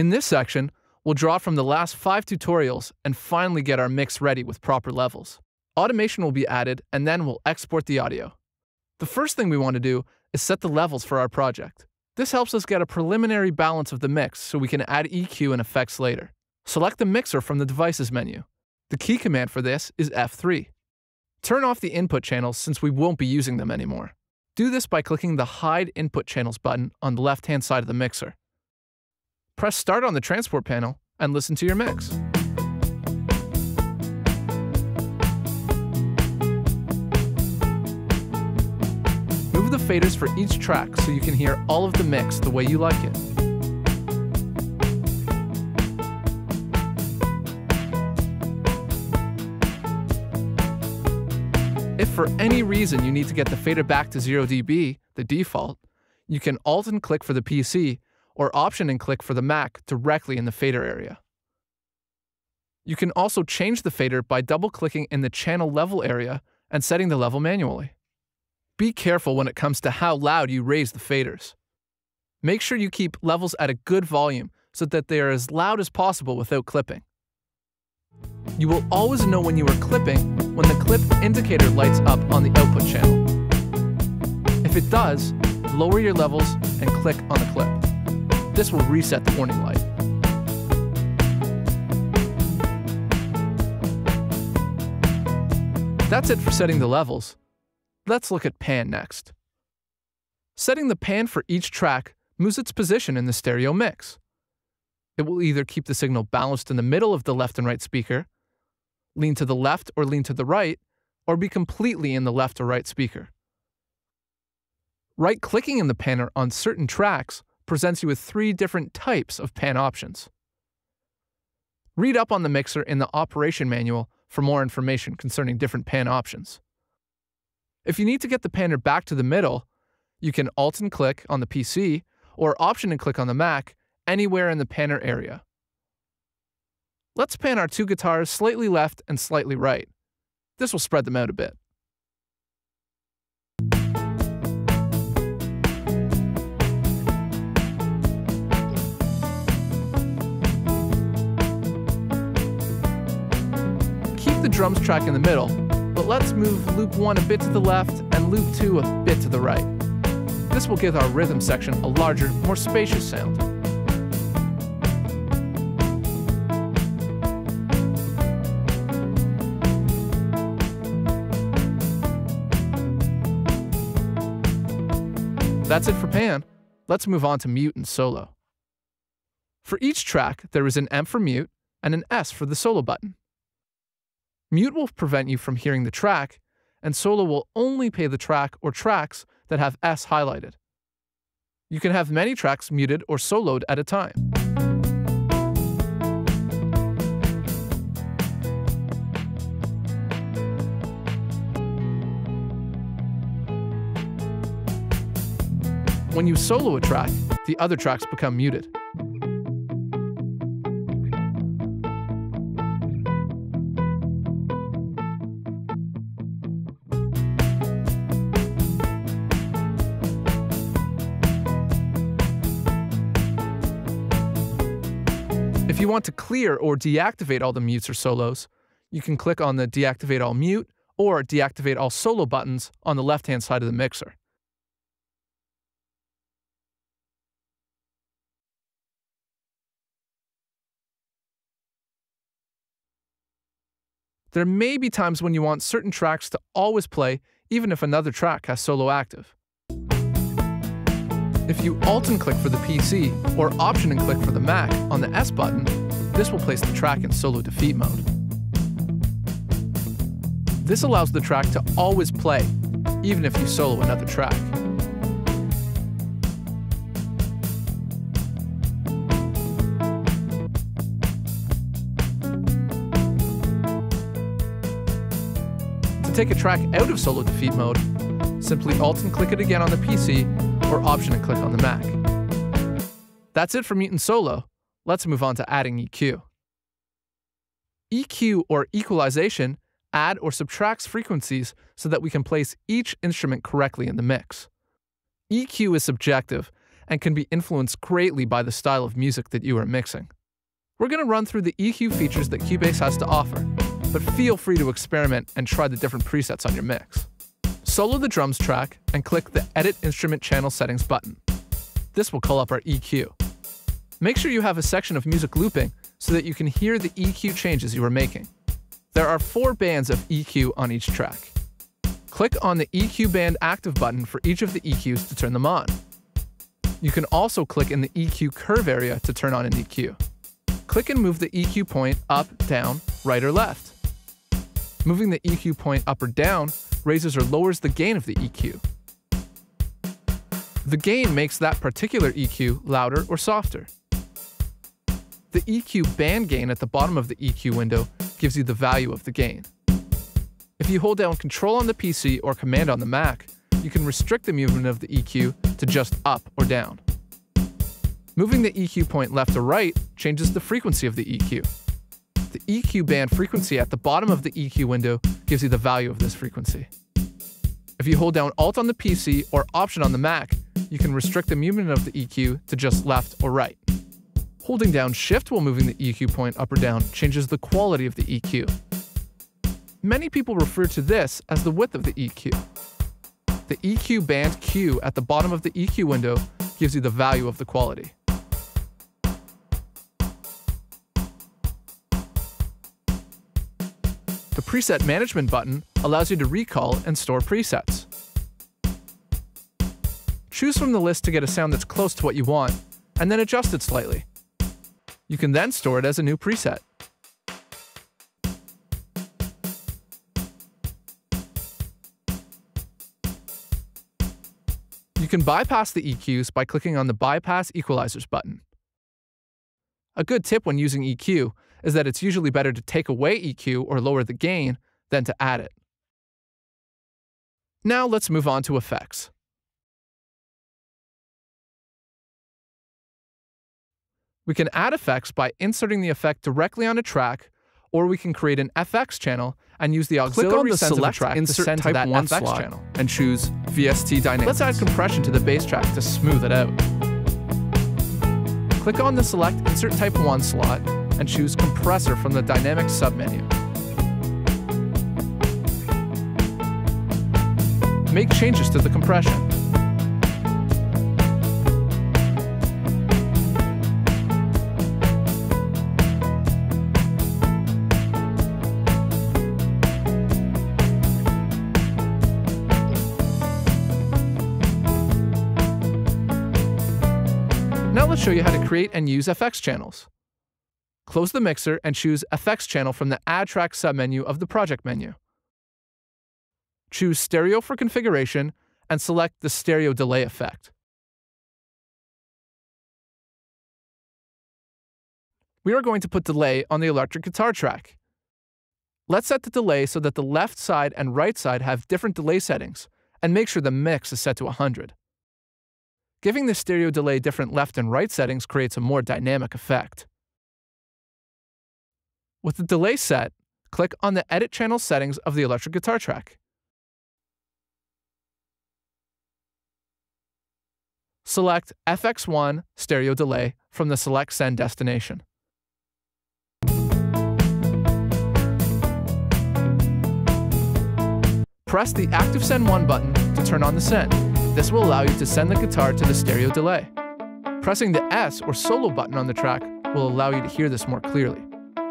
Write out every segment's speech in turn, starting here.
In this section, we'll draw from the last 5 tutorials and finally get our mix ready with proper levels. Automation will be added, and then we'll export the audio. The first thing we want to do is set the levels for our project. This helps us get a preliminary balance of the mix so we can add EQ and effects later. Select the mixer from the Devices menu. The key command for this is F3. Turn off the input channels since we won't be using them anymore. Do this by clicking the Hide Input Channels button on the left-hand side of the mixer. Press Start on the transport panel and listen to your mix. Move the faders for each track so you can hear all of the mix the way you like it. If for any reason you need to get the fader back to 0 dB, the default, you can Alt and click for the PC or Option and click for the Mac directly in the fader area. You can also change the fader by double-clicking in the channel level area and setting the level manually. Be careful when it comes to how loud you raise the faders. Make sure you keep levels at a good volume so that they are as loud as possible without clipping. You will always know when you are clipping when the clip indicator lights up on the output channel. If it does, lower your levels and click on the clip. This will reset the warning light. That's it for setting the levels. Let's look at pan next. Setting the pan for each track moves its position in the stereo mix. It will either keep the signal balanced in the middle of the left and right speaker, lean to the left or lean to the right, or be completely in the left or right speaker. Right-clicking in the panner on certain tracks presents you with 3 different types of pan options. Read up on the mixer in the operation manual for more information concerning different pan options. If you need to get the panner back to the middle, you can Alt and click on the PC or Option and click on the Mac anywhere in the panner area. Let's pan our 2 guitars slightly left and slightly right. This will spread them out a bit. Keep the drums track in the middle, but let's move loop 1 a bit to the left and loop 2 a bit to the right. This will give our rhythm section a larger, more spacious sound. That's it for pan. Let's move on to mute and solo. For each track, there is an M for mute and an S for the solo button. Mute will prevent you from hearing the track, and solo will only play the track or tracks that have S highlighted. You can have many tracks muted or soloed at a time. When you solo a track, the other tracks become muted. If you want to clear or deactivate all the mutes or solos, you can click on the Deactivate All Mute or Deactivate All Solo buttons on the left-hand side of the mixer. There may be times when you want certain tracks to always play, even if another track has solo active. If you Alt and click for the PC, or Option and click for the Mac on the S button, this will place the track in solo defeat mode. This allows the track to always play, even if you solo another track. To take a track out of solo defeat mode, simply Alt and click it again on the PC or Option and click on the Mac. That's it for mute and solo. Let's move on to adding EQ. EQ or equalization add or subtracts frequencies so that we can place each instrument correctly in the mix. EQ is subjective and can be influenced greatly by the style of music that you are mixing. We're going to run through the EQ features that Cubase has to offer, but feel free to experiment and try the different presets on your mix. Solo the drums track and click the Edit Instrument Channel Settings button. This will call up our EQ. Make sure you have a section of music looping so that you can hear the EQ changes you are making. There are 4 bands of EQ on each track. Click on the EQ band active button for each of the EQs to turn them on. You can also click in the EQ curve area to turn on an EQ. Click and move the EQ point up, down, right or left. Moving the EQ point up or down raises or lowers the gain of the EQ. The gain makes that particular EQ louder or softer. The EQ band gain at the bottom of the EQ window gives you the value of the gain. If you hold down Control on the PC or Command on the Mac, you can restrict the movement of the EQ to just up or down. Moving the EQ point left or right changes the frequency of the EQ. The EQ band frequency at the bottom of the EQ window gives you the value of this frequency. If you hold down Alt on the PC or Option on the Mac, you can restrict the movement of the EQ to just left or right. Holding down Shift while moving the EQ point up or down changes the quality of the EQ. Many people refer to this as the width of the EQ. The EQ band Q at the bottom of the EQ window gives you the value of the quality. The Preset Management button allows you to recall and store presets. Choose from the list to get a sound that's close to what you want, and then adjust it slightly. You can then store it as a new preset. You can bypass the EQs by clicking on the Bypass Equalizers button. A good tip when using EQ is that it's usually better to take away EQ or lower the gain than to add it. Now let's move on to effects. We can add effects by inserting the effect directly on a track, or we can create an FX channel and use the auxiliary sends of a track to send to that FX channel and choose VST Dynamics. Let's add compression to the bass track to smooth it out. Click on the Select Insert Type 1 slot and choose Compressor from the Dynamics submenu. Make changes to the compression. Now let's show you how to create and use FX channels. Close the mixer and choose FX channel from the Add Track submenu of the Project menu. Choose Stereo for configuration and select the Stereo Delay effect. We are going to put delay on the electric guitar track. Let's set the delay so that the left side and right side have different delay settings, and make sure the mix is set to 100. Giving the stereo delay different left and right settings creates a more dynamic effect. With the delay set, click on the Edit Channel Settings of the electric guitar track. Select FX1 Stereo Delay from the Select Send destination. Press the Active Send 1 button to turn on the send. This will allow you to send the guitar to the stereo delay. Pressing the S or solo button on the track will allow you to hear this more clearly.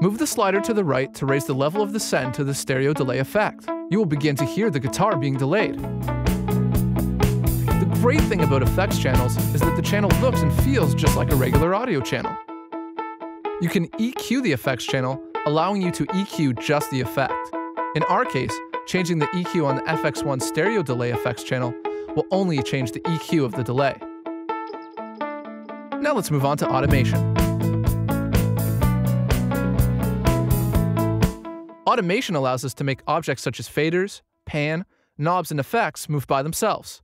Move the slider to the right to raise the level of the send to the stereo delay effect. You will begin to hear the guitar being delayed. The great thing about effects channels is that the channel looks and feels just like a regular audio channel. You can EQ the effects channel, allowing you to EQ just the effect. In our case, changing the EQ on the FX1 stereo delay effects channel will only change the EQ of the delay. Now let's move on to automation. Automation allows us to make objects such as faders, pan, knobs, and effects move by themselves.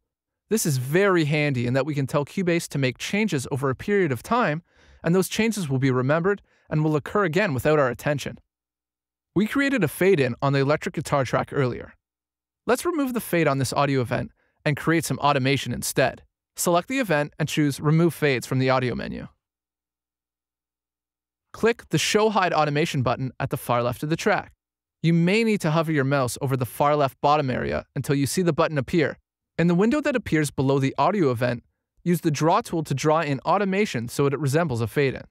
This is very handy in that we can tell Cubase to make changes over a period of time, and those changes will be remembered and will occur again without our attention. We created a fade-in on the electric guitar track earlier. Let's remove the fade on this audio event and create some automation instead. Select the event and choose Remove Fades from the audio menu. Click the Show Hide Automation button at the far left of the track. You may need to hover your mouse over the far left bottom area until you see the button appear. In the window that appears below the audio event, use the Draw tool to draw in automation so it resembles a fade-in.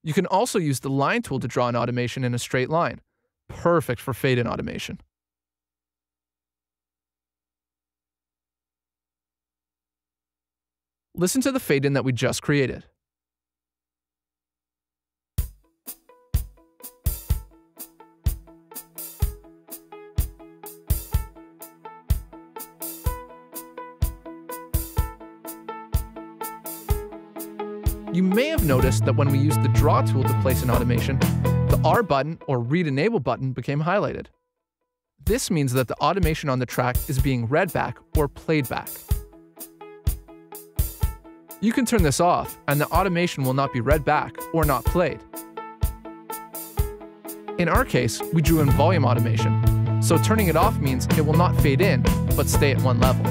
You can also use the Line tool to draw an automation in a straight line. Perfect for fade-in automation. Listen to the fade-in that we just created. You may have noticed that when we used the Draw tool to place an automation, the R button or Read Enable button became highlighted. This means that the automation on the track is being read back or played back. You can turn this off and the automation will not be read back or not played. In our case, we drew in volume automation, so turning it off means it will not fade in, but stay at one level.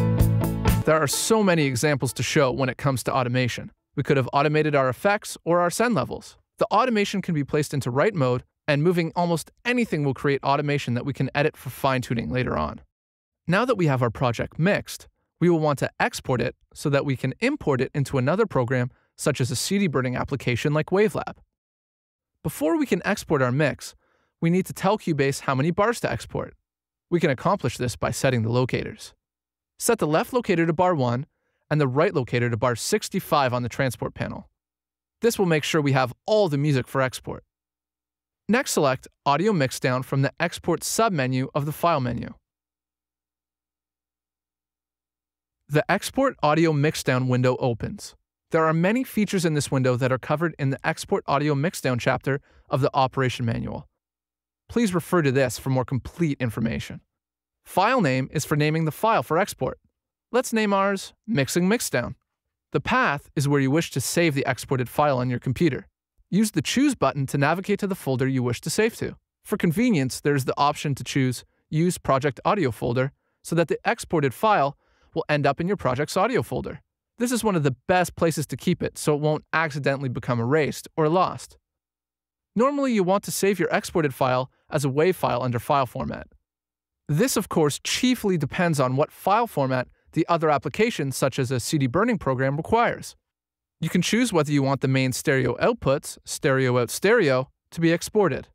There are so many examples to show when it comes to automation. We could have automated our effects or our send levels. The automation can be placed into write mode, and moving almost anything will create automation that we can edit for fine-tuning later on. Now that we have our project mixed, we will want to export it so that we can import it into another program such as a CD burning application like Wavelab. Before we can export our mix, we need to tell Cubase how many bars to export. We can accomplish this by setting the locators. Set the left locator to bar 1 and the right locator to bar 65 on the transport panel. This will make sure we have all the music for export. Next, select Audio Mixdown from the Export submenu of the File menu. The Export Audio Mixdown window opens. There are many features in this window that are covered in the Export Audio Mixdown chapter of the Operation Manual. Please refer to this for more complete information. File name is for naming the file for export. Let's name ours Mixing Mixdown. The path is where you wish to save the exported file on your computer. Use the Choose button to navigate to the folder you wish to save to. For convenience, there's the option to choose Use Project Audio folder so that the exported file will end up in your project's audio folder. This is one of the best places to keep it so it won't accidentally become erased or lost. Normally, you want to save your exported file as a WAV file under File Format. This, of course, chiefly depends on what file format the other application, such as a CD burning program, requires. You can choose whether you want the main stereo outputs, stereo out stereo, to be exported.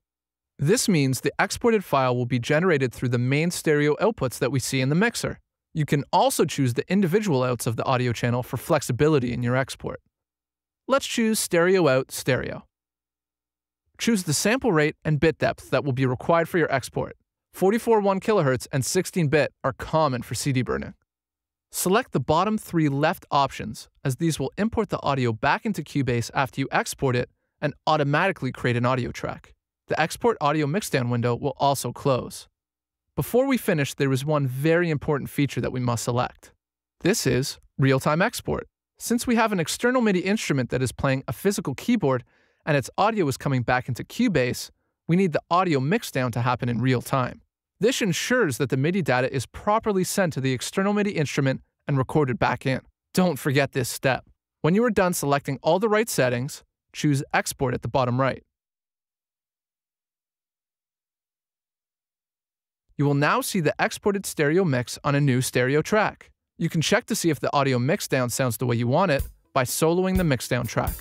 This means the exported file will be generated through the main stereo outputs that we see in the mixer. You can also choose the individual outs of the audio channel for flexibility in your export. Let's choose stereo out stereo. Choose the sample rate and bit depth that will be required for your export. 44.1 kHz and 16-bit are common for CD burning. Select the bottom 3 left options, as these will import the audio back into Cubase after you export it and automatically create an audio track. The Export Audio Mixdown window will also close. Before we finish, there is one very important feature that we must select. This is Real-Time Export. Since we have an external MIDI instrument that is playing a physical keyboard and its audio is coming back into Cubase, we need the audio mixdown to happen in real time. This ensures that the MIDI data is properly sent to the external MIDI instrument and recorded back in. Don't forget this step. When you are done selecting all the right settings, choose Export at the bottom right. You will now see the exported stereo mix on a new stereo track. You can check to see if the audio mixdown sounds the way you want it by soloing the mixdown track.